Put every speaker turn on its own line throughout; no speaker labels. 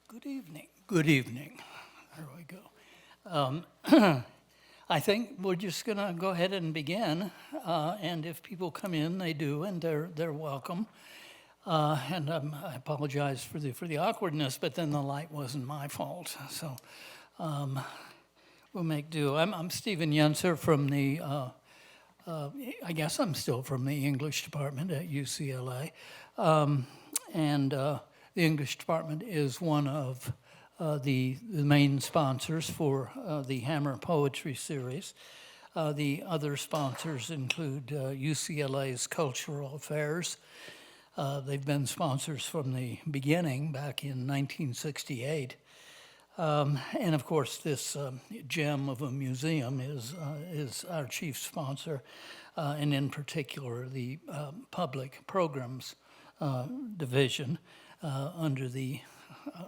Good evening. Good evening. There we go. I think we're just going to go ahead and begin. And if people come in, they do, and they're welcome. And I apologize for the awkwardness, but then the light wasn't my fault. So we'll make do. I'm Stephen Yenser from the. I guess I'm still from the English department at UCLA, and the English department is one of the main sponsors for the Hammer Poetry Series. The other sponsors include UCLA's Cultural Affairs. They've been sponsors from the beginning, back in 1968. And of course, this gem of a museum is our chief sponsor, and in particular, the Public Programs Division under the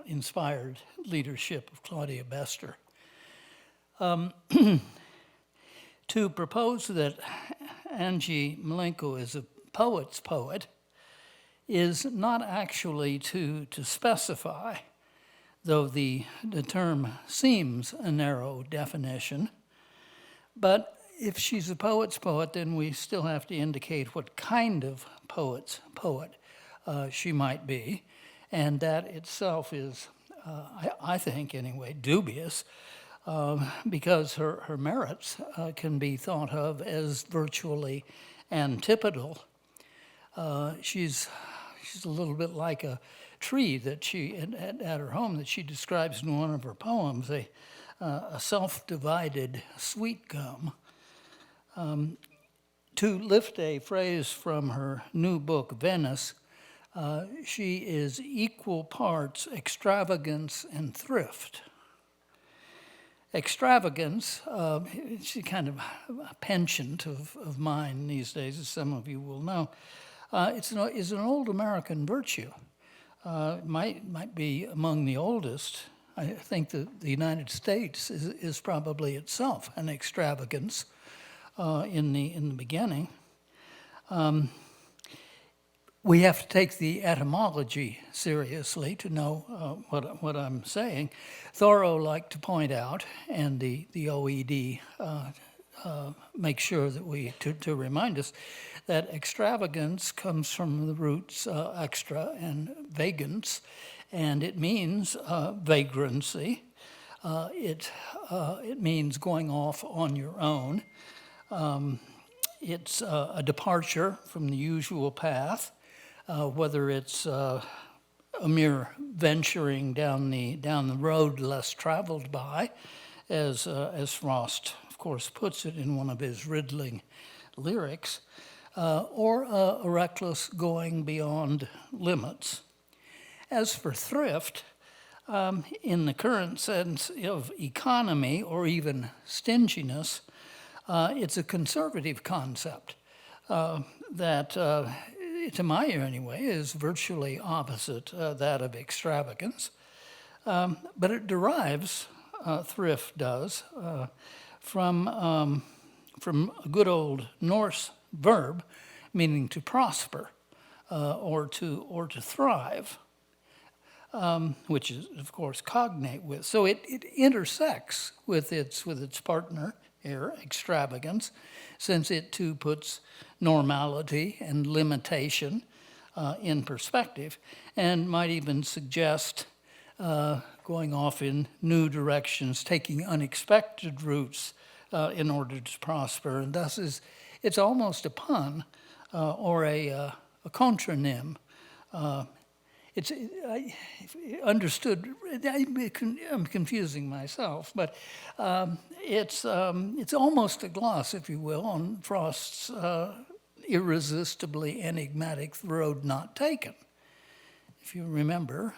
inspired leadership of Claudia Bester. To propose that Ange Mlinko is a poet's poet is not actually to specify, though the term seems a narrow definition. But if she's a poet's poet, then we still have to indicate what kind of poet's poet she might be. And that itself is, I think anyway, dubious, because her merits can be thought of as virtually antipodal. She's a little bit like a tree that she, at her home, that she describes in one of her poems, a self-divided sweet gum. To lift a phrase from her new book, Venice, she is equal parts extravagance and thrift. Extravagance, it's a kind of a penchant of mine these days, as some of you will know. Is an old American virtue. It might be among the oldest. I think that the United States is probably itself an extravagance in the beginning. We have to take the etymology seriously to know what I'm saying. Thoreau liked to point out, and the OED make sure that to remind us that extravagance comes from the roots extra and vagance, and it means vagrancy. It means going off on your own. It's a departure from the usual path, whether it's a mere venturing down the road less traveled by, as Frost, of course, puts it in one of his riddling lyrics, or a reckless going beyond limits. As for thrift, in the current sense of economy or even stinginess, it's a conservative concept that, to my ear anyway, is virtually opposite that of extravagance. But it derives, thrift does, from a good old Norse verb meaning to prosper or to thrive, which is of course cognate with. So it intersects with its partner here, extravagance, since it too puts normality and limitation in perspective, and might even suggest going off in new directions, taking unexpected routes in order to prosper, and thus it's almost a pun or a contronym. It's understood. I'm confusing myself, but it's almost a gloss, if you will, on Frost's irresistibly enigmatic road not taken. If you remember,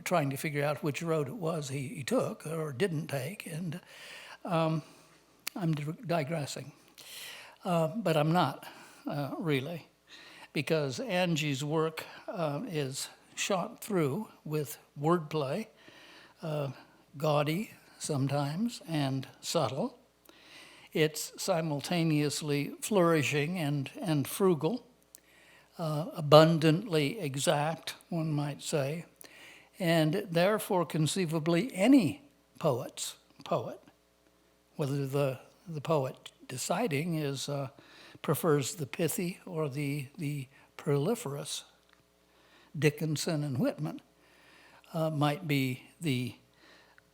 trying to figure out which road it was he took or didn't take, and I'm digressing. But I'm not, really, because Ange's work is shot through with wordplay, gaudy sometimes and subtle. It's simultaneously flourishing and frugal, abundantly exact, one might say, and therefore conceivably any poet, whether the poet deciding is prefers the pithy or the proliferous. Dickinson and Whitman might be the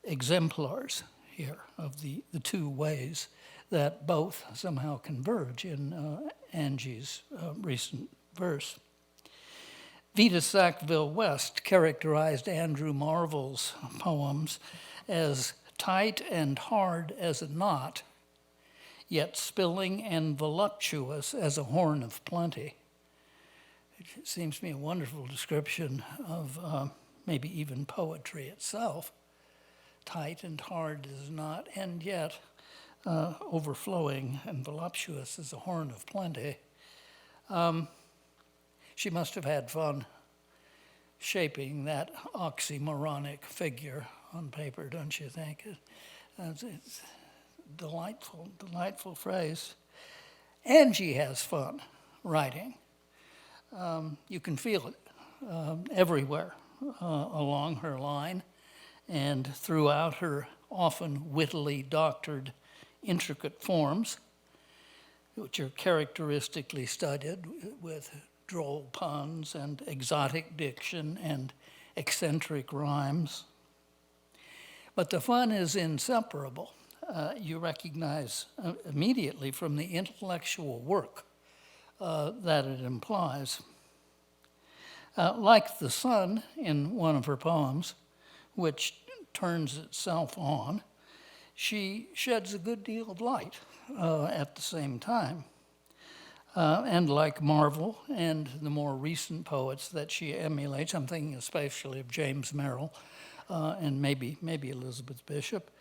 exemplars here of the two ways that both somehow converge in Ange's recent verse. Vita Sackville-West characterized Andrew Marvell's poems as tight and hard as a knot, yet spilling and voluptuous as a horn of plenty. It seems to me a wonderful description of maybe even poetry itself. Tight and hard as a knot, and yet overflowing and voluptuous as a horn of plenty. She must have had fun shaping that oxymoronic figure on paper, don't you think? It's delightful phrase. Angie has fun writing. You can feel it everywhere along her line and throughout her often wittily doctored, intricate forms, which are characteristically studied with droll puns and exotic diction and eccentric rhymes. But the fun is inseparable. You recognize immediately from the intellectual work that it implies. Like the sun in one of her poems, which turns itself on, she sheds a good deal of light at the same time. And like Marvell and the more recent poets that she emulates, I'm thinking especially of James Merrill and maybe Elizabeth Bishop,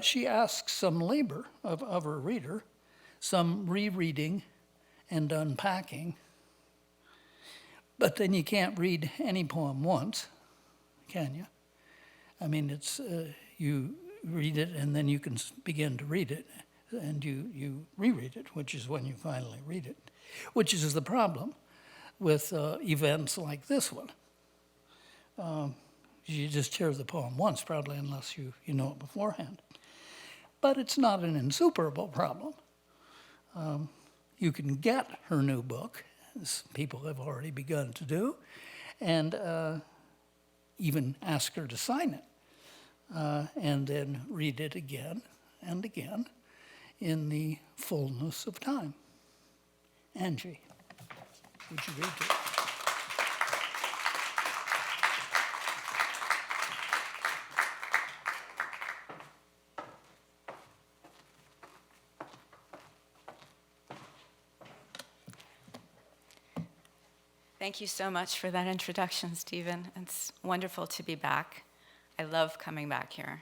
she asks some labor of her reader, some rereading and unpacking. But then you can't read any poem once, can you? I mean, it's you read it and then you can begin to read it, and you reread it, which is when you finally read it, which is the problem with events like this one. You just hear the poem once, probably, unless you know it beforehand. But it's not an insuperable problem. You can get her new book, as people have already begun to do, and even ask her to sign it, and then read it again and again in the fullness of time. Angie, would you read it?
Thank you so much for that introduction, Stephen. It's wonderful to be back. I love coming back here.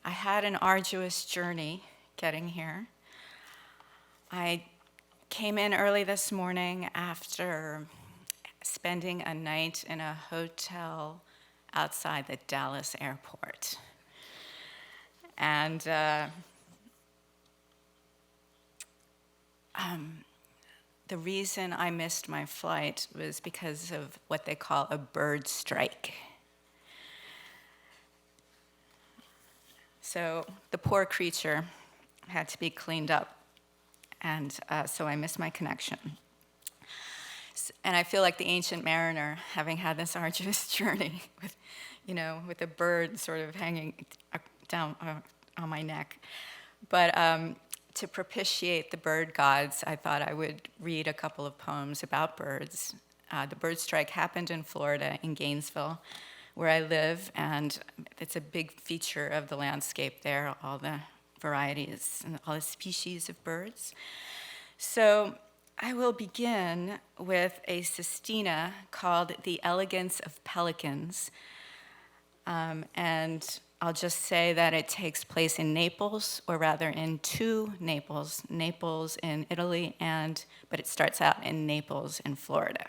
I had an arduous journey getting here. I came in early this morning after spending a night in a hotel outside the Dallas airport. And the reason I missed my flight was because of what they call a bird strike. So the poor creature had to be cleaned up, and so I missed my connection. And I feel like the ancient mariner, having had this arduous journey with a bird sort of hanging down on my neck. But to propitiate the bird gods, I thought I would read a couple of poems about birds. The bird strike happened in Florida, in Gainesville, where I live, and it's a big feature of the landscape there, all the varieties and all the species of birds. So I will begin with a sestina called The Elegance of Pelicans, and I'll just say that it takes place in Naples, or rather in two Naples in Italy, but it starts out in Naples in Florida.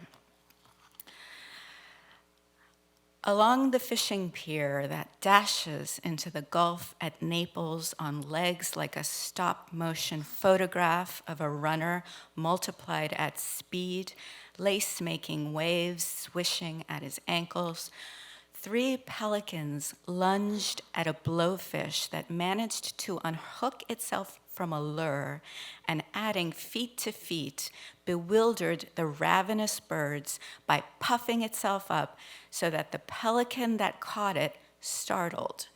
Along the fishing pier that dashes into the Gulf at Naples on legs like a stop-motion photograph of a runner multiplied at speed, lace-making waves swishing at his ankles, 3 pelicans lunged at a blowfish that managed to unhook itself from a lure and, adding feet to feet, bewildered the ravenous birds by puffing itself up so that the pelican that caught it startled.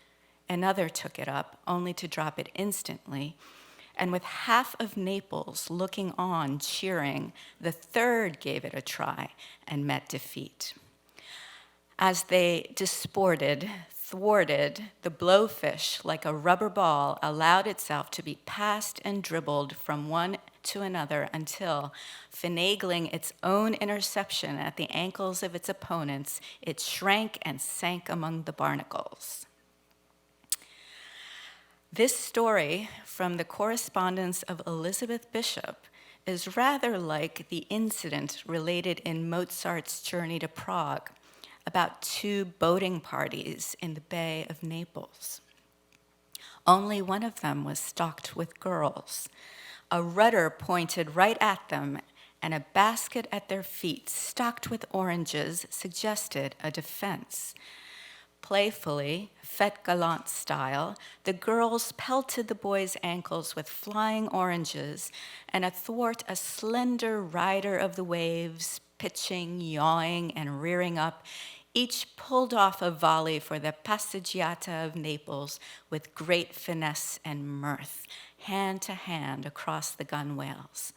Another took it up, only to drop it instantly. And with half of Naples looking on, cheering, the third gave it a try and met defeat. As they disported, thwarted, the blowfish, like a rubber ball, allowed itself to be passed and dribbled from one to another until, finagling its own interception at the ankles of its opponents, it shrank and sank among the barnacles. This story from the correspondence of Elizabeth Bishop is rather like the incident related in Mozart's Journey to Prague about 2 boating parties in the Bay of Naples. Only one of them was stocked with girls. A rudder pointed right at them, and a basket at their feet stocked with oranges suggested a defense. Playfully, fête gallant style, the girls pelted the boys' ankles with flying oranges, and athwart a slender rider of the waves, pitching, yawing, and rearing up, each pulled off a volley for the passeggiata of Naples with great finesse and mirth, hand to hand across the gunwales.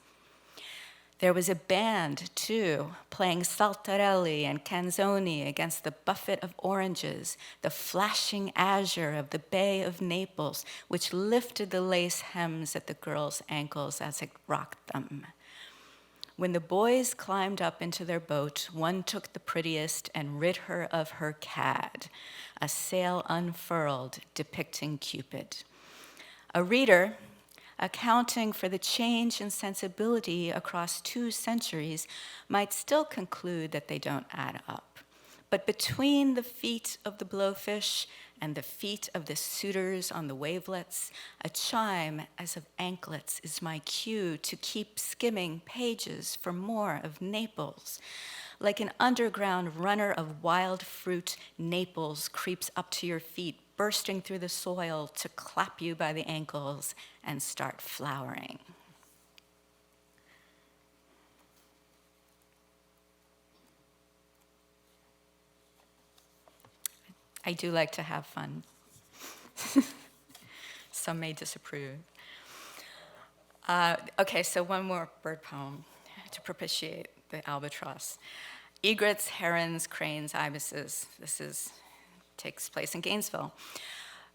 There was a band, too, playing saltarelli and canzoni against the buffet of oranges, the flashing azure of the Bay of Naples, which lifted the lace hems at the girls' ankles as it rocked them. When the boys climbed up into their boat, one took the prettiest and rid her of her cad, a sail unfurled depicting Cupid. A reader, accounting for the change in sensibility across 2 centuries, might still conclude that they don't add up. But between the feet of the blowfish and the feet of the suitors on the wavelets, a chime as of anklets is my cue to keep skimming pages for more of Naples. Like an underground runner of wild fruit, Naples creeps up to your feet, bursting through the soil to clap you by the ankles and start flowering. I do like to have fun. Some may disapprove. Okay, so one more bird poem to propitiate the albatross. Egrets, herons, cranes, ibises. Takes place in Gainesville.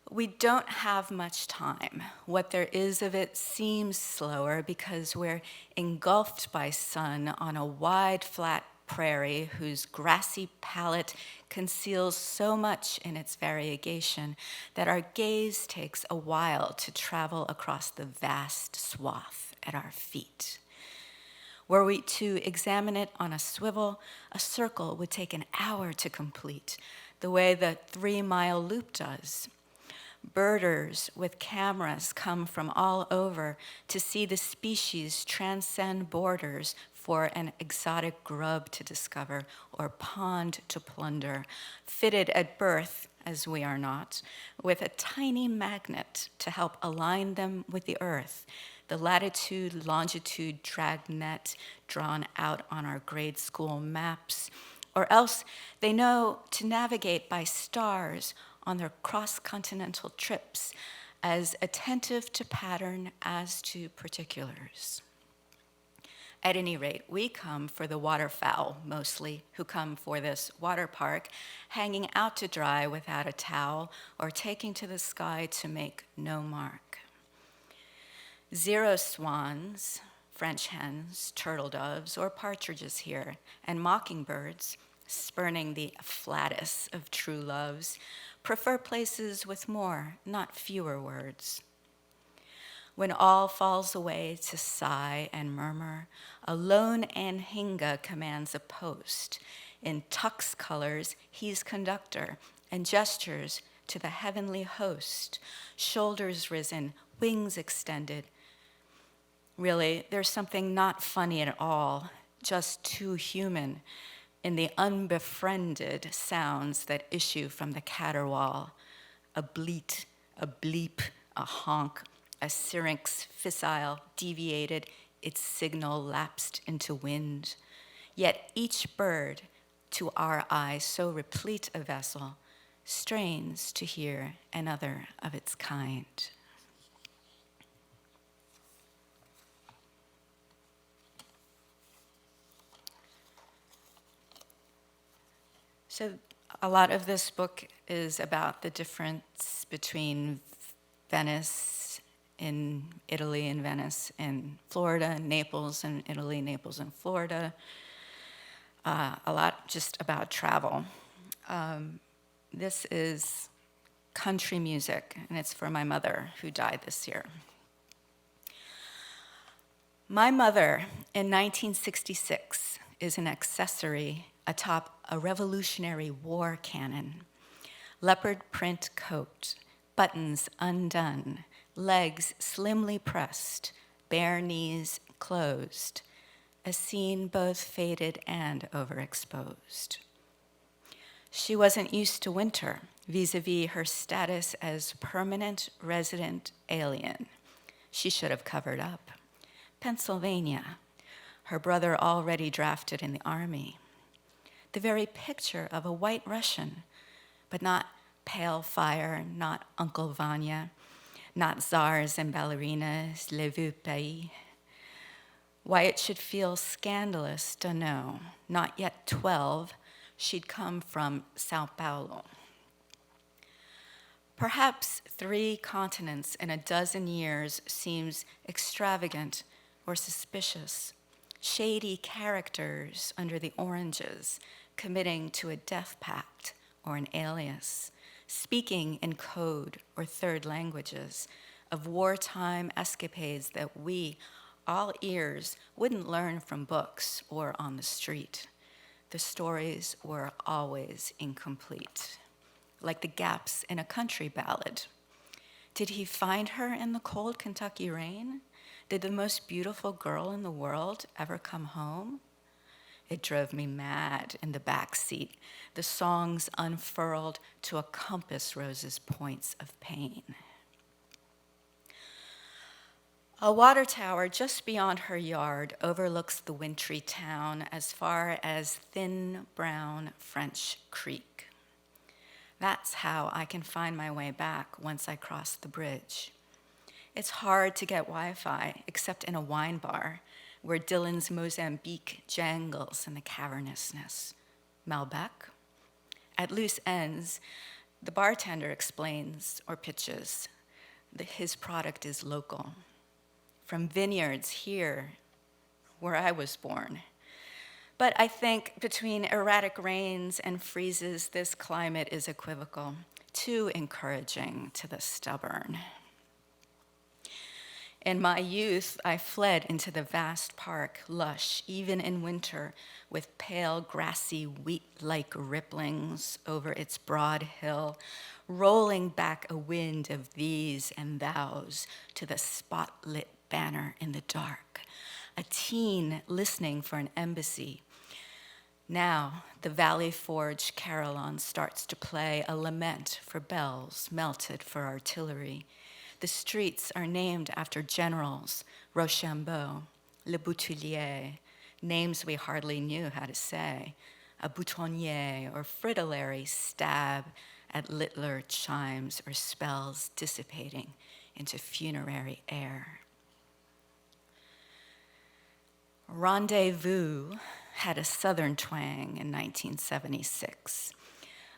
We don't have much time. What there is of it seems slower because we're engulfed by sun on a wide, flat prairie whose grassy palette conceals so much in its variegation that our gaze takes a while to travel across the vast swath at our feet. Were we to examine it on a swivel, a circle would take an hour to complete, the way the 3-mile loop does. Birders with cameras come from all over to see the species transcend borders for an exotic grub to discover or pond to plunder, fitted at birth, as we are not, with a tiny magnet to help align them with the earth, the latitude-longitude dragnet drawn out on our grade school maps, or else they know to navigate by stars on their cross-continental trips, as attentive to pattern as to particulars. At any rate, we come for the waterfowl, mostly, who come for this water park, hanging out to dry without a towel or taking to the sky to make no mark. 0 swans, French hens, turtle doves, or partridges here, and mockingbirds, spurning the flattest of true loves, prefer places with more, not fewer words. When all falls away to sigh and murmur, a lone anhinga commands a post. In tux colors, he's conductor and gestures to the heavenly host, shoulders risen, wings extended. Really, there's something not funny at all, just too human in the unbefriended sounds that issue from the caterwaul. A bleat, a bleep, a honk, a syrinx fissile deviated, its signal lapsed into wind. Yet each bird, to our eyes so replete a vessel, strains to hear another of its kind. So a lot of this book is about the difference between Venice in Italy and Venice in Florida, Naples in Italy, Naples in Florida. A lot just about travel. This is country music, and it's for my mother, who died this year. My mother, in 1966, is an accessory atop a Revolutionary War cannon. Leopard print coat, buttons undone, legs slimly pressed, bare knees closed, a scene both faded and overexposed. She wasn't used to winter, vis-a-vis her status as permanent resident alien. She should have covered up. Pennsylvania, her brother already drafted in the army. The very picture of a white Russian, but not pale fire, not Uncle Vanya, not czars and ballerinas, le vieux pays. Why it should feel scandalous, dunno. Not yet 12, she'd come from Sao Paulo. Perhaps 3 continents in a dozen years seems extravagant or suspicious. Shady characters under the oranges, committing to a death pact or an alias, speaking in code or third languages, of wartime escapades that we, all ears, wouldn't learn from books or on the street. The stories were always incomplete, like the gaps in a country ballad. Did he find her in the cold Kentucky rain? Did the most beautiful girl in the world ever come home? It drove me mad in the back seat, the songs unfurled to a compass rose's points of pain. A water tower just beyond her yard overlooks the wintry town as far as thin brown French Creek. That's how I can find my way back once I cross the bridge. It's hard to get Wi-Fi, except in a wine bar, where Dylan's Mozambique jangles in the cavernousness. Malbec? At loose ends, the bartender explains or pitches that his product is local. From vineyards here, where I was born. But I think between erratic rains and freezes, this climate is equivocal, too encouraging to the stubborn. In my youth, I fled into the vast park, lush, even in winter, with pale, grassy, wheat-like ripplings over its broad hill, rolling back a wind of these and thous to the spot-lit banner in the dark, a teen listening for an embassy. Now, the Valley Forge carillon starts to play a lament for bells melted for artillery. The streets are named after generals, Rochambeau, Le Boutillier, names we hardly knew how to say, a boutonniere or fritillary stab at littler chimes or spells dissipating into funerary air. Rendezvous had a southern twang in 1976.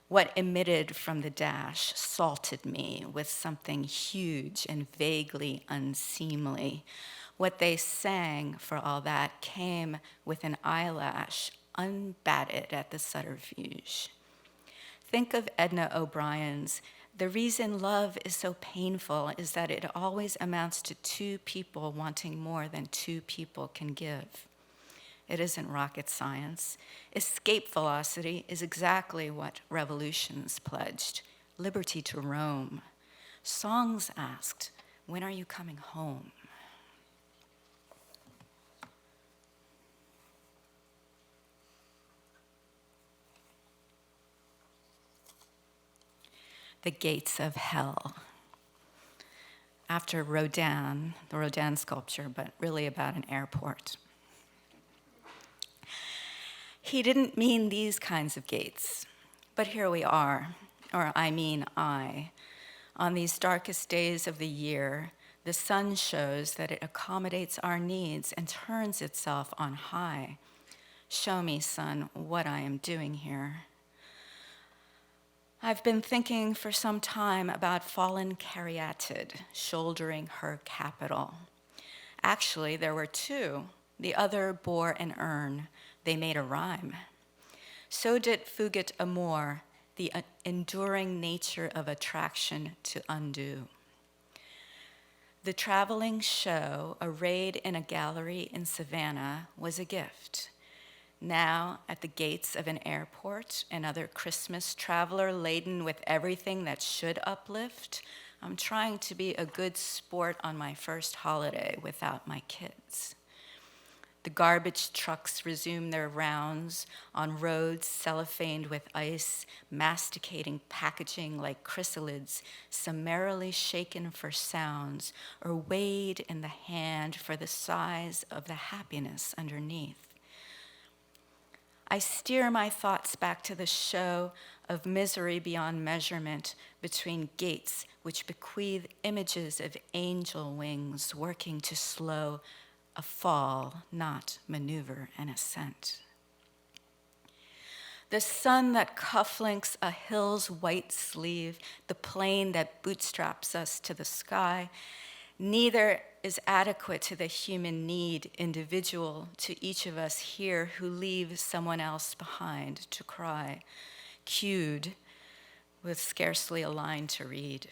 What emitted from the dash salted me with something huge and vaguely unseemly. What they sang, for all that, came with an eyelash unbatted at the subterfuge. Think of Edna O'Brien's "The reason love is so painful is that it always amounts to 2 people wanting more than 2 people can give." It isn't rocket science. Escape velocity is exactly what revolutions pledged. Liberty to roam. Songs asked, when are you coming home? The gates of hell. After Rodin, the Rodin sculpture, but really about an airport. He didn't mean these kinds of gates, but here we are, or I mean I. On these darkest days of the year, the sun shows that it accommodates our needs and turns itself on high. Show me, sun, what I am doing here. I've been thinking for some time about fallen caryatid shouldering her capital. Actually, there were two. The other bore an urn. They made a rhyme. So did Fugit Amour, the enduring nature of attraction to undo. The traveling show, arrayed in a gallery in Savannah, was a gift. Now, at the gates of an airport, another Christmas traveler laden with everything that should uplift, I'm trying to be a good sport on my first holiday without my kids. The garbage trucks resume their rounds on roads cellophaned with ice, masticating packaging like chrysalids, summarily shaken for sounds, or weighed in the hand for the size of the happiness underneath. I steer my thoughts back to the show of misery beyond measurement between gates which bequeath images of angel wings working to slow a fall, not maneuver an ascent. The sun that cufflinks a hill's white sleeve, the plane that bootstraps us to the sky, neither is adequate to the human need individual to each of us here who leave someone else behind to cry, cued with scarcely a line to read.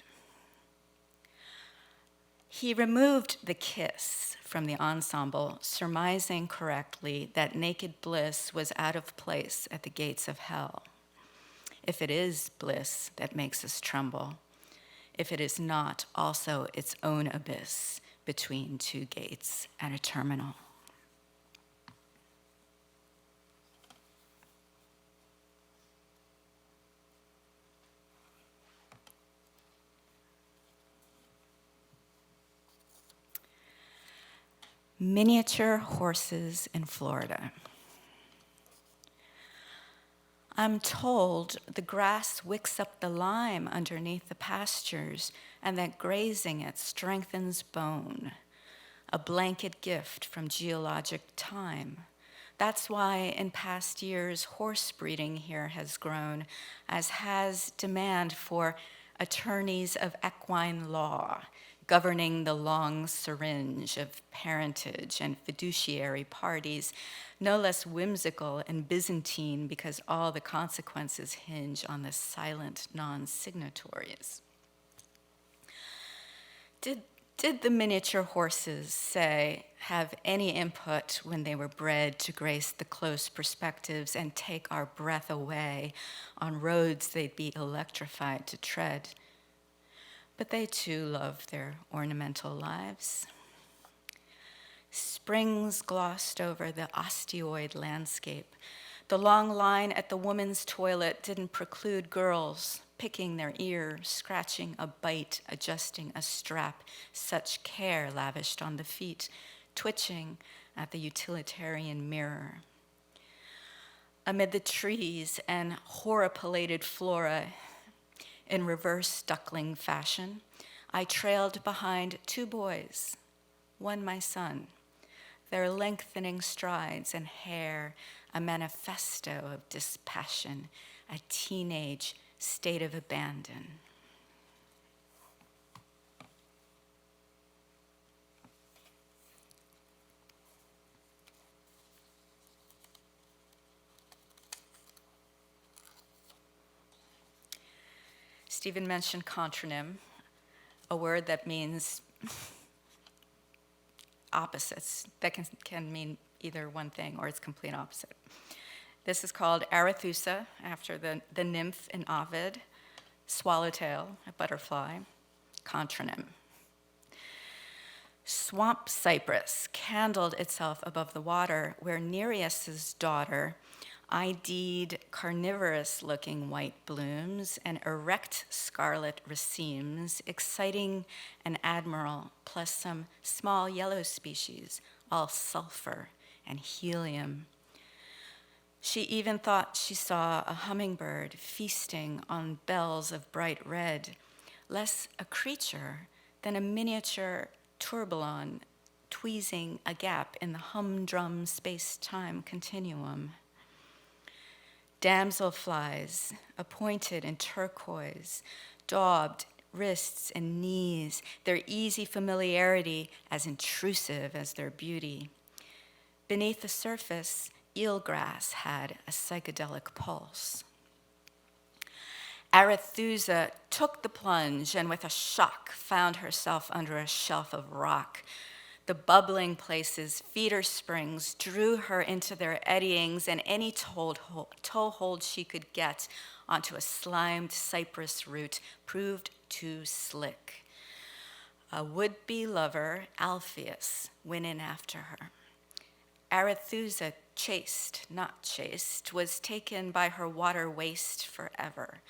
He removed the kiss from the ensemble, surmising correctly that naked bliss was out of place at the gates of hell. If it is bliss that makes us tremble, if it is not also its own abyss between two gates at a terminal. Miniature horses in Florida. I'm told the grass wicks up the lime underneath the pastures and that grazing it strengthens bone, a blanket gift from geologic time. That's why in past years horse breeding here has grown, as has demand for attorneys of equine law, governing the long syringe of parentage and fiduciary parties, no less whimsical and Byzantine because all the consequences hinge on the silent non-signatories. Did the miniature horses, say, have any input when they were bred to grace the close perspectives and take our breath away on roads they'd be electrified to tread? But they too loved their ornamental lives. Springs glossed over the osteoid landscape. The long line at the woman's toilet didn't preclude girls picking their ear, scratching a bite, adjusting a strap, such care lavished on the feet, twitching at the utilitarian mirror. Amid the trees and horripilated flora, in reverse duckling fashion, I trailed behind two boys, one my son, their lengthening strides and hair a manifesto of dispassion, a teenage state of abandon. Stephen mentioned contronym, a word that means opposites, that can mean either one thing or its complete opposite. This is called Arethusa, after the nymph in Ovid, swallowtail, a butterfly, contronym. Swamp cypress candled itself above the water, where Nereus's daughter ID'd carnivorous-looking white blooms and erect scarlet racemes, exciting an admiral, plus some small yellow species, all sulfur and helium. She even thought she saw a hummingbird feasting on bells of bright red, less a creature than a miniature tourbillon tweezing a gap in the humdrum space-time continuum. Damselflies, appointed in turquoise, daubed wrists and knees, their easy familiarity as intrusive as their beauty. Beneath the surface, eelgrass had a psychedelic pulse. Arethusa took the plunge and with a shock found herself under a shelf of rock. The bubbling places, feeder springs, drew her into their eddyings, and any toehold she could get onto a slimed cypress root proved too slick. A would-be lover, Alpheus, went in after her. Arethusa, chaste, not chaste, was taken by her water waste forever.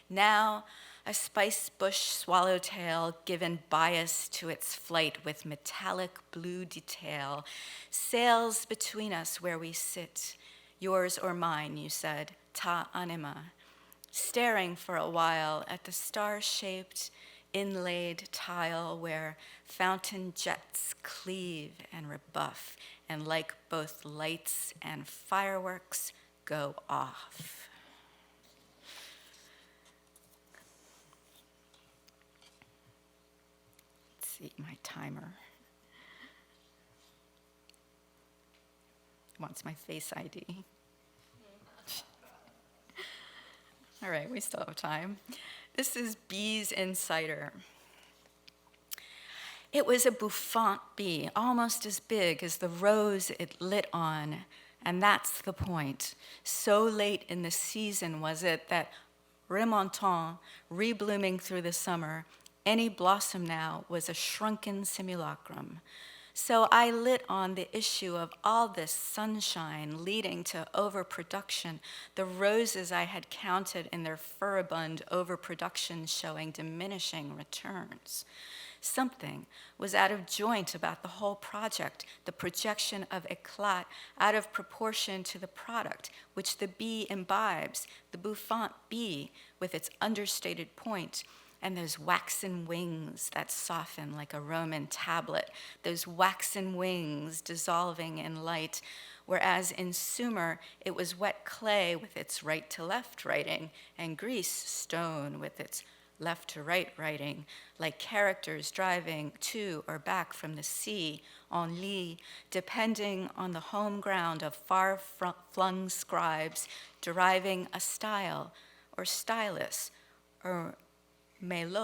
Now, a spice bush swallowtail given bias to its flight with metallic blue detail, sails between us where we sit. Yours or mine, you said, ta anima, staring for a while at the star-shaped, inlaid tile where fountain jets cleave and rebuff, and like both lights and fireworks, go off. See my timer. Wants my face ID. All right, we still have time. This is bees in cider. It was a bouffant bee, almost as big as the rose it lit on, and that's the point. So late in the season was it that remontant, reblooming through the summer, any blossom now was a shrunken simulacrum. So I lit on the issue of all this sunshine leading to overproduction, the roses I had counted in their furibund overproduction showing diminishing returns. Something was out of joint about the whole project, the projection of éclat out of proportion to the product, which the bee imbibes, the bouffant bee with its understated point, and those waxen wings that soften like a Roman tablet, those waxen wings dissolving in light, whereas in Sumer it was wet clay with its right to left writing, and Greece stone with its left to right writing, like characters driving to or back from the sea, en lit, depending on the home ground of far-flung scribes, deriving a style or stylus or Melot.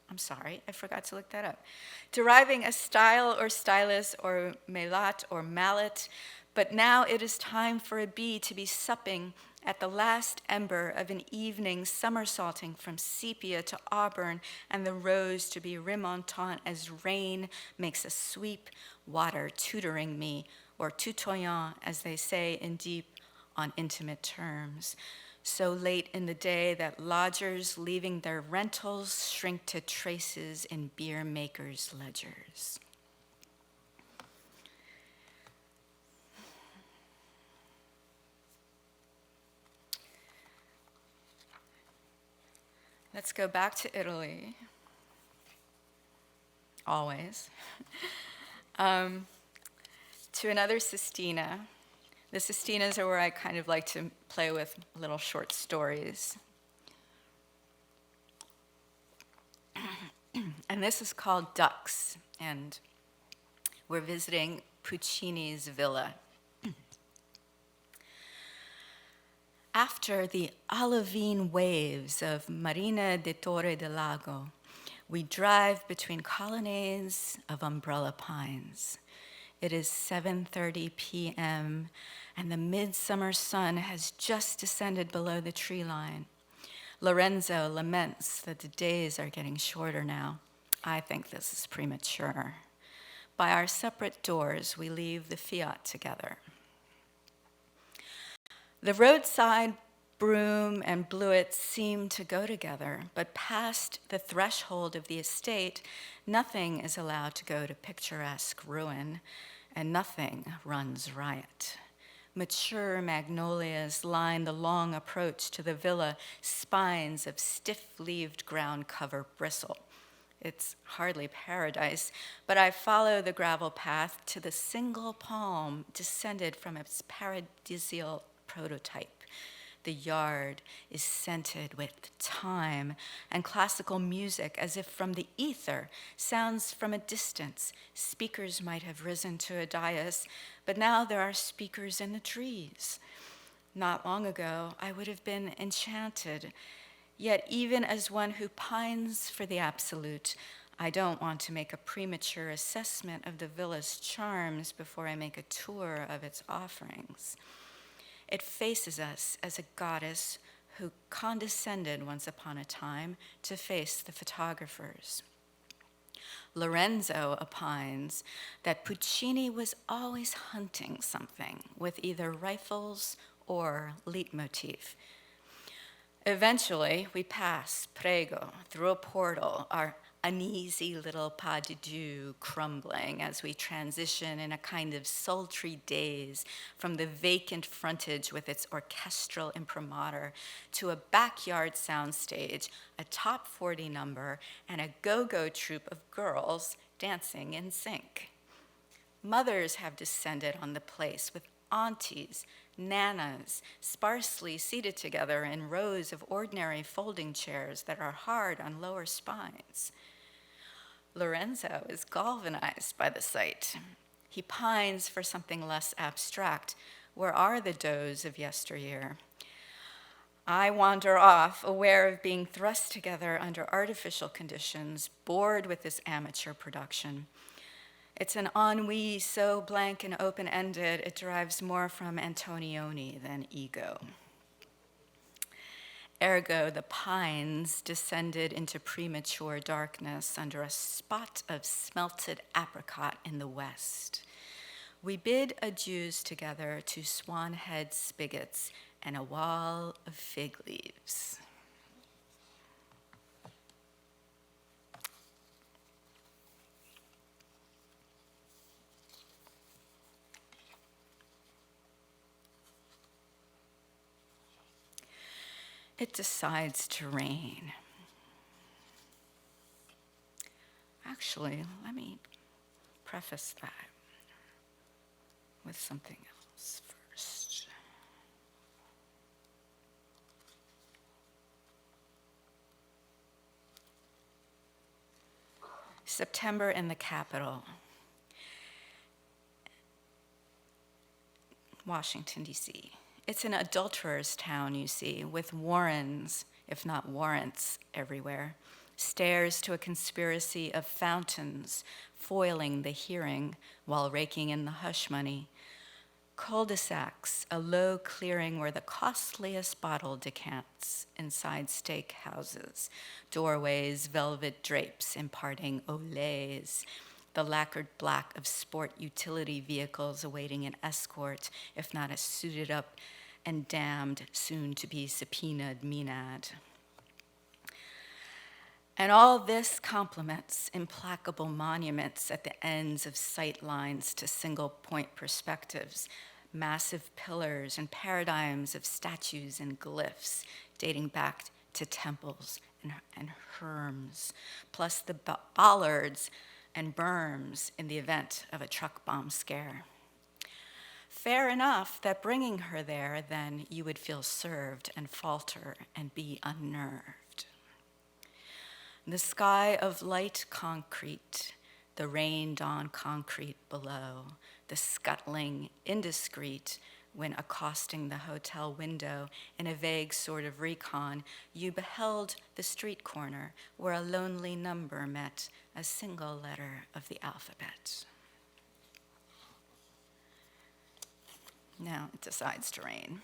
I'm sorry, I forgot to look that up. Deriving a style or stylus or melat or mallet, but now it is time for a bee to be supping at the last ember of an evening somersaulting from sepia to auburn, and the rose to be remontant as rain makes a sweep, water tutoring me, or tutoyant, as they say in deep on intimate terms. So late in the day that lodgers leaving their rentals shrink to traces in beer makers' ledgers. Let's go back to Italy, always, to another sestina. The sestinas are where I kind of like to play with little short stories. And this is called Ducks, and we're visiting Puccini's villa. After the olivine waves of Marina de Torre del Lago, we drive between colonnades of umbrella pines. It is 7:30 p.m., and the midsummer sun has just descended below the tree line. Lorenzo laments that the days are getting shorter now. I think this is premature. By our separate doors, we leave the Fiat together. The roadside broom and bluet seem to go together, but past the threshold of the estate, nothing is allowed to go to picturesque ruin, and nothing runs riot. Mature magnolias line the long approach to the villa, spines of stiff-leaved ground cover bristle. It's hardly paradise, but I follow the gravel path to the single palm descended from its paradisial prototype. The yard is scented with thyme and classical music, as if from the ether, sounds from a distance. Speakers might have risen to a dais, but now there are speakers in the trees. Not long ago, I would have been enchanted. Yet even as one who pines for the absolute, I don't want to make a premature assessment of the villa's charms before I make a tour of its offerings. It faces us as a goddess who condescended once upon a time to face the photographers. Lorenzo opines that Puccini was always hunting something with either rifles or leitmotif. Eventually, we pass Prego through a portal, our uneasy little pas de deux crumbling as we transition in a kind of sultry daze from the vacant frontage with its orchestral imprimatur to a backyard soundstage, a top 40 number, and a go-go troupe of girls dancing in sync. Mothers have descended on the place with aunties, nanas, sparsely seated together in rows of ordinary folding chairs that are hard on lower spines. Lorenzo is galvanized by the sight. He pines for something less abstract. Where are the does of yesteryear? I wander off, aware of being thrust together under artificial conditions, bored with this amateur production. It's an ennui so blank and open-ended, it derives more from Antonioni than ego. Ergo, the pines descended into premature darkness under a spot of smelted apricot in the west. We bid adieus together to swan-head spigots and a wall of fig leaves. It decides to rain. Actually, let me preface that with something else first. September in the capital. Washington, D.C. It's an adulterer's town, you see, with warrens, if not warrants, everywhere. Stairs to a conspiracy of fountains foiling the hearing while raking in the hush money. Cul-de-sacs, a low clearing where the costliest bottle decants inside steak houses. Doorways, velvet drapes imparting olés. The lacquered black of sport utility vehicles awaiting an escort, if not a suited up and damned, soon-to-be subpoenaed Menad. And all this complements implacable monuments at the ends of sight lines to single-point perspectives, massive pillars and paradigms of statues and glyphs dating back to temples and herms, plus the bollards and berms in the event of a truck bomb scare. Fair enough that bringing her there, then you would feel served and falter and be unnerved. The sky of light concrete, the rained-on concrete below, the scuttling indiscreet when accosting the hotel window in a vague sort of recon, you beheld the street corner where a lonely number met a single letter of the alphabet. Now it decides to rain.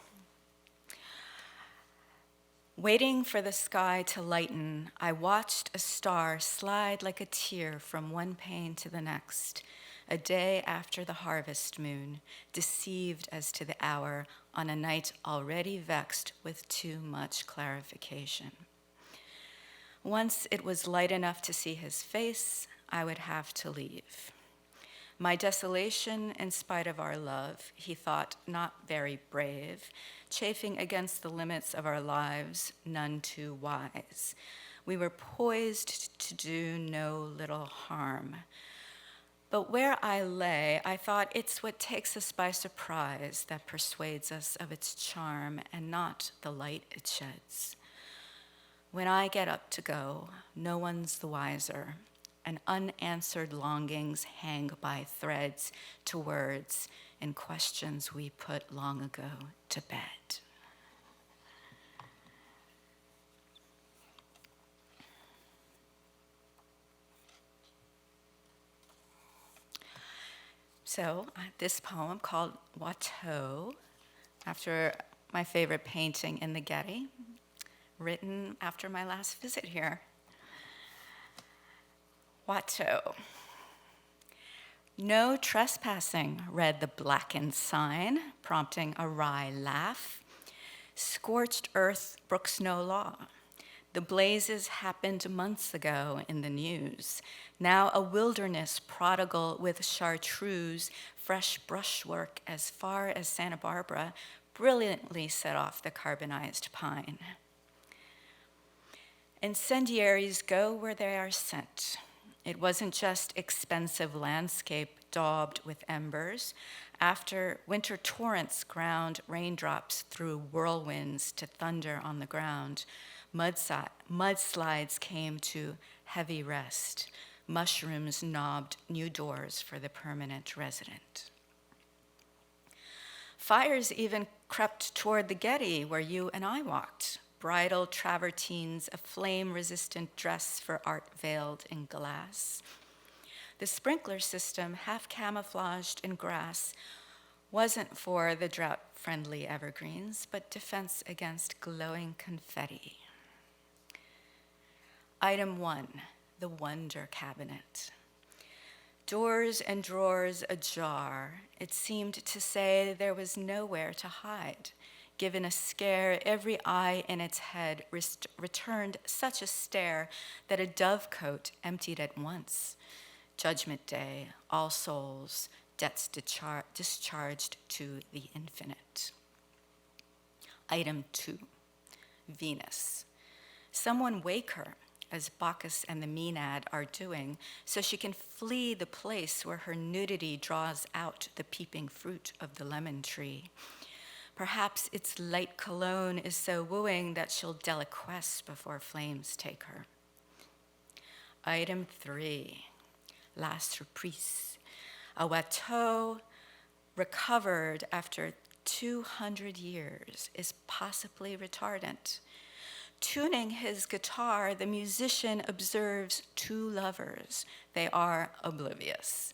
Waiting for the sky to lighten, I watched a star slide like a tear from one pane to the next, a day after the harvest moon, deceived as to the hour on a night already vexed with too much clarification. Once it was light enough to see his face, I would have to leave. My desolation in spite of our love, he thought not very brave, chafing against the limits of our lives, none too wise. We were poised to do no little harm. But where I lay, I thought it's what takes us by surprise that persuades us of its charm and not the light it sheds. When I get up to go, no one's the wiser, and unanswered longings hang by threads to words and questions we put long ago to bed. So this poem called Watteau, after my favorite painting in the Getty, written after my last visit here. Watteau. No trespassing, read the blackened sign, prompting a wry laugh. Scorched earth brooks no law. The blazes happened months ago in the news. Now a wilderness prodigal with chartreuse, fresh brushwork as far as Santa Barbara, brilliantly set off the carbonized pine. Incendiaries go where they are sent. It wasn't just expensive landscape daubed with embers. After winter torrents ground raindrops through whirlwinds to thunder on the ground, mudslides came to heavy rest. Mushrooms knobbed new doors for the permanent resident. Fires even crept toward the Getty where you and I walked. Bridal travertines, a flame-resistant dress for art veiled in glass. The sprinkler system, half camouflaged in grass, wasn't for the drought-friendly evergreens, but defense against glowing confetti. Item 1, the Wonder Cabinet. Doors and drawers ajar. It seemed to say there was nowhere to hide. Given a scare, every eye in its head returned such a stare that a dovecote emptied at once. Judgment Day, All Souls, debts discharged to the infinite. Item 2, Venus. Someone wake her, as Bacchus and the Maenad are doing, so she can flee the place where her nudity draws out the peeping fruit of the lemon tree. Perhaps its light cologne is so wooing that she'll deliquesce before flames take her. Item 3, La Surprise. A Watteau recovered after 200 years is possibly retardant. Tuning his guitar, the musician observes two lovers. They are oblivious.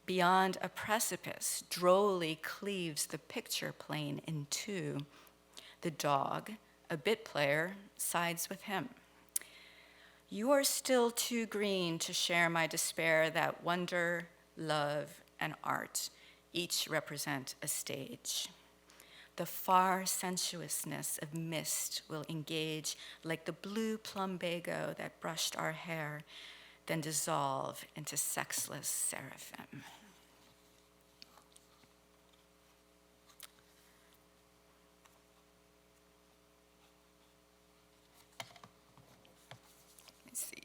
Beyond a precipice, drolly cleaves the picture plane in two. The dog, a bit player, sides with him. You are still too green to share my despair that wonder, love, and art each represent a stage. The far sensuousness of mist will engage like the blue plumbago that brushed our hair, then dissolve into sexless seraphim. Let's see.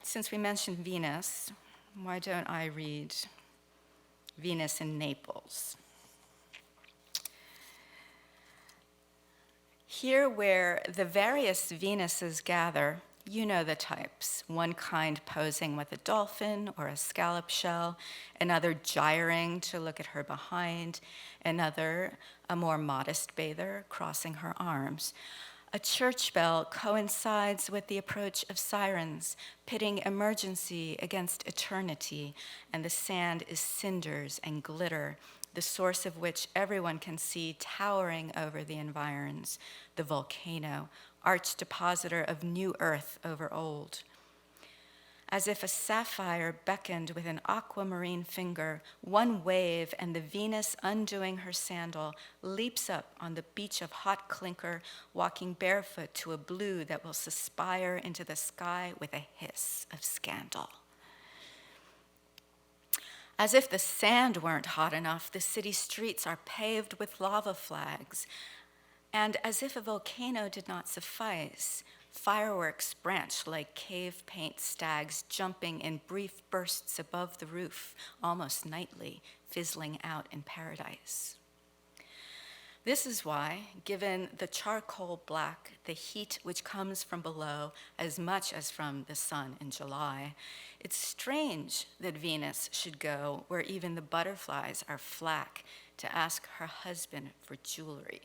Since we mentioned Venus, why don't I read Venus in Naples? Here where the various Venuses gather, you know the types. One kind posing with a dolphin or a scallop shell, another gyring to look at her behind, another a more modest bather crossing her arms. A church bell coincides with the approach of sirens, pitting emergency against eternity, and the sand is cinders and glitter, the source of which everyone can see towering over the environs, the volcano, arch depositor of new earth over old. As if a sapphire beckoned with an aquamarine finger, one wave and the Venus, undoing her sandal, leaps up on the beach of hot clinker, walking barefoot to a blue that will suspire into the sky with a hiss of scandal. As if the sand weren't hot enough, the city streets are paved with lava flags. And as if a volcano did not suffice, fireworks branch like cave paint stags jumping in brief bursts above the roof, almost nightly, fizzling out in paradise. This is why, given the charcoal black, the heat which comes from below as much as from the sun in July, it's strange that Venus should go where even the butterflies are flack to ask her husband for jewelry.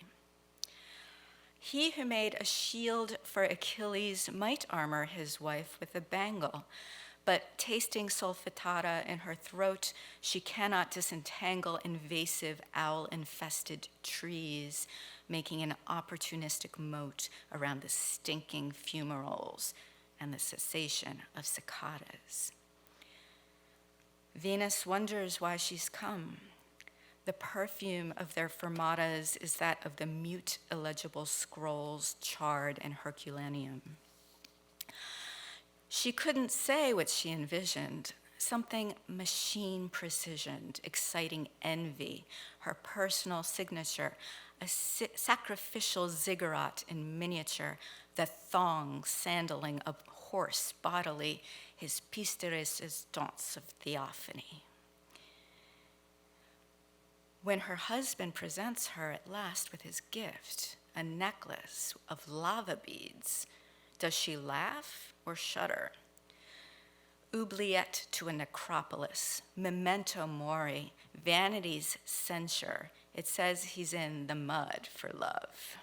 He who made a shield for Achilles might armor his wife with a bangle, but tasting sulfatata in her throat, she cannot disentangle invasive owl-infested trees, making an opportunistic moat around the stinking fumaroles and the cessation of cicadas. Venus wonders why she's come. The perfume of their fermatas is that of the mute, illegible scrolls charred in Herculaneum. She couldn't say what she envisioned, something machine precisioned, exciting envy, her personal signature, a sacrificial ziggurat in miniature, the thong sandaling a horse bodily, his piece de resistance of theophany. When her husband presents her at last with his gift, a necklace of lava beads, does she laugh or shudder? Oubliette to a necropolis, memento mori, vanity's censure. It says he's in the mud for love.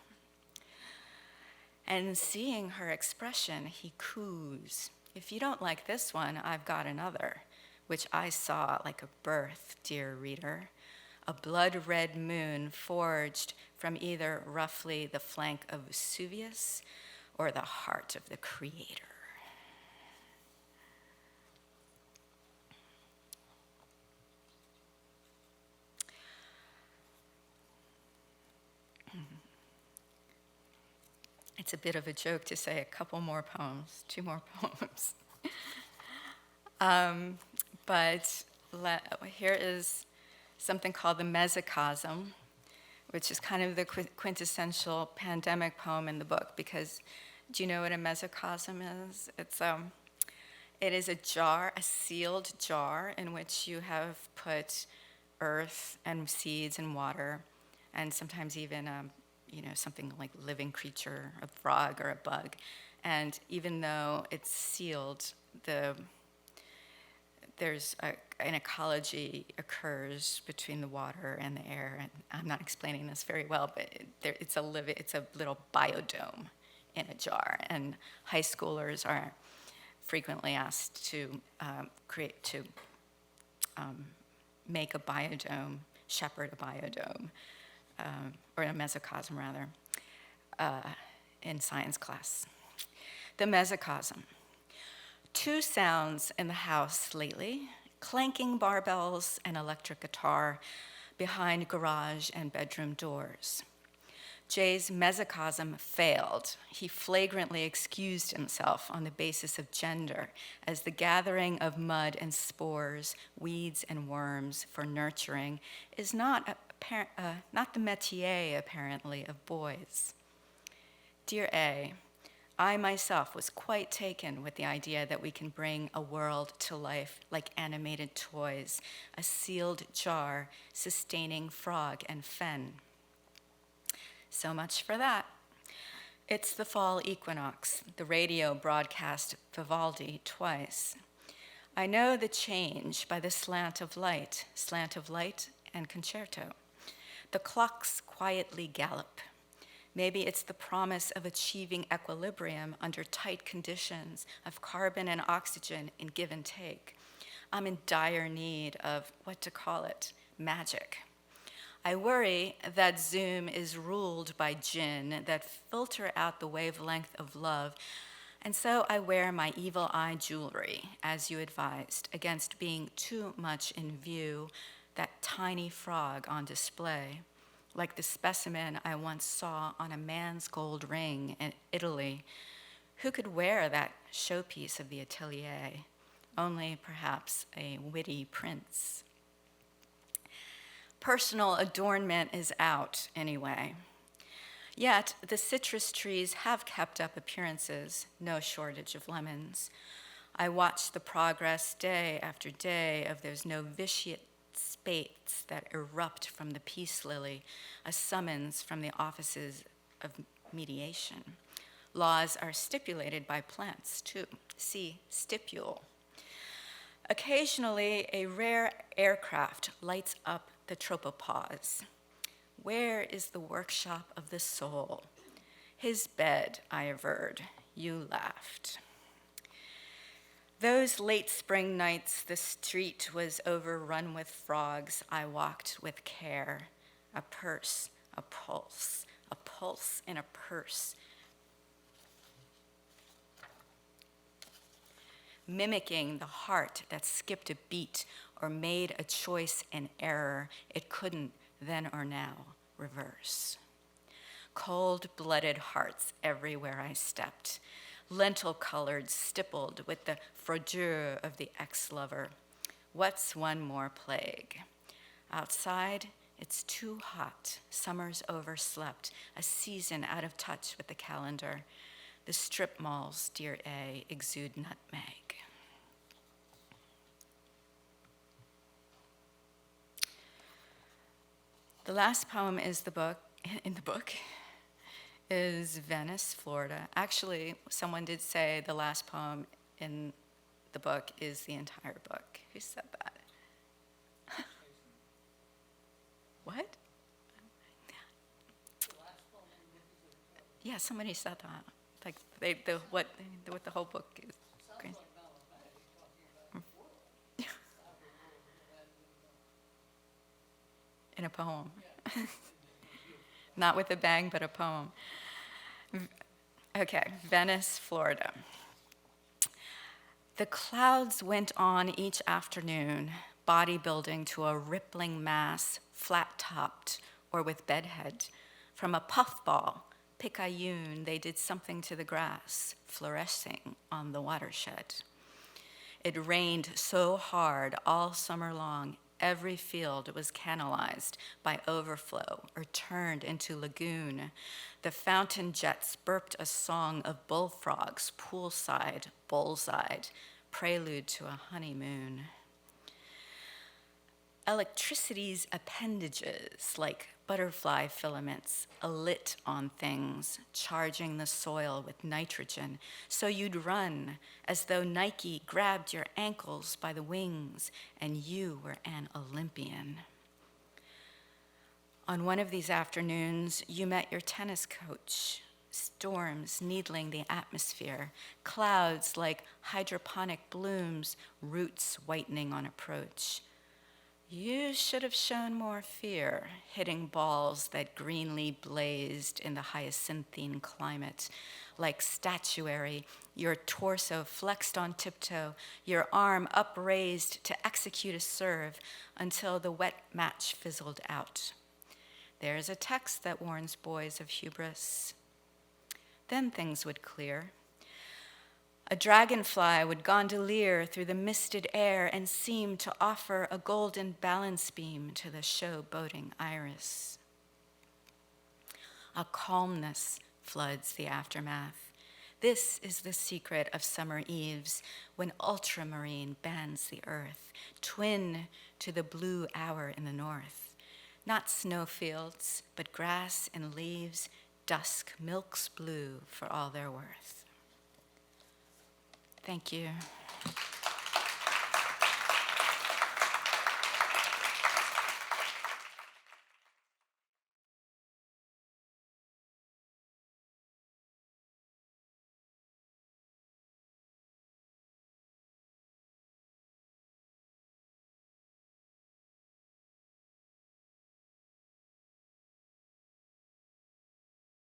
And seeing her expression, he coos, "If you don't like this one, I've got another," which I saw like a birth, dear reader. A blood-red moon forged from either roughly the flank of Vesuvius or the heart of the Creator. It's a bit of a joke to say a couple more poems, 2 more poems. But here is something called the Mesocosm, which is kind of the quintessential pandemic poem in the book, because do you know what a mesocosm is? It is a jar, a sealed jar, in which you have put earth and seeds and water, and sometimes even something like living creature, a frog or a bug. And even though it's sealed, there's an ecology occurs between the water and the air, and I'm not explaining this very well, but it's a little biodome in a jar, and high schoolers are frequently asked to make a biodome, shepherd a biodome, or a mesocosm rather, in science class. The mesocosm. 2 sounds in the house lately: clanking barbells and electric guitar behind garage and bedroom doors. Jay's mesocosm failed. He flagrantly excused himself on the basis of gender as the gathering of mud and spores, weeds and worms for nurturing is not the métier, apparently, of boys. Dear A, I myself was quite taken with the idea that we can bring a world to life like animated toys, a sealed jar sustaining frog and fen. So much for that. It's the fall equinox. The radio broadcast Vivaldi twice. I know the change by the slant of light and concerto. The clocks quietly gallop. Maybe it's the promise of achieving equilibrium under tight conditions of carbon and oxygen in give and take. I'm in dire need of, what to call it, magic. I worry that Zoom is ruled by jinn that filter out the wavelength of love, and so I wear my evil eye jewelry, as you advised, against being too much in view, that tiny frog on display, like the specimen I once saw on a man's gold ring in Italy. Who could wear that showpiece of the atelier? Only perhaps a witty prince. Personal adornment is out anyway. Yet the citrus trees have kept up appearances, no shortage of lemons. I watch the progress day after day of those novitiate spates that erupt from the peace lily, a summons from the offices of mediation. Laws are stipulated by plants, too. See stipule. Occasionally, a rare aircraft lights up the tropopause. Where is the workshop of the soul? His bed, I averred. You laughed. Those late spring nights, the street was overrun with frogs. I walked with care. A purse, a pulse in a purse. Mimicking the heart that skipped a beat or made a choice in error it couldn't then or now reverse. Cold-blooded hearts everywhere I stepped, lentil-colored, stippled with the froidure of the ex-lover. What's one more plague? Outside, it's too hot. Summer's overslept, a season out of touch with the calendar. The strip malls, dear A, exude nutmeg. The last poem in the book is Venice, Florida. Actually, someone did say the last poem in the book is the entire book. Who said that? What? Yeah, somebody said that. Like what the whole book is. Great. In a poem. Not with a bang, but a poem. Okay, Venice, Florida. The clouds went on each afternoon, bodybuilding to a rippling mass, flat-topped or with bedhead. From a puffball, picayune, they did something to the grass, fluorescing on the watershed. It rained so hard all summer long, every field was canalized by overflow or turned into lagoon. The fountain jets burped a song of bullfrogs, poolside, bullside, prelude to a honeymoon. Electricity's appendages, like butterfly filaments, alit on things, charging the soil with nitrogen, so you'd run as though Nike grabbed your ankles by the wings and you were an Olympian. On one of these afternoons, you met your tennis coach, storms needling the atmosphere, clouds like hydroponic blooms, roots whitening on approach. You should have shown more fear, hitting balls that greenly blazed in the hyacinthine climate. Like statuary, your torso flexed on tiptoe, your arm upraised to execute a serve until the wet match fizzled out. There's a text that warns boys of hubris. Then things would clear. A dragonfly would gondolier through the misted air and seem to offer a golden balance beam to the showboating iris. A calmness floods the aftermath. This is the secret of summer eves, when ultramarine bands the earth, twin to the blue hour in the north. Not snowfields, but grass and leaves, dusk milks blue for all they're worth. Thank you.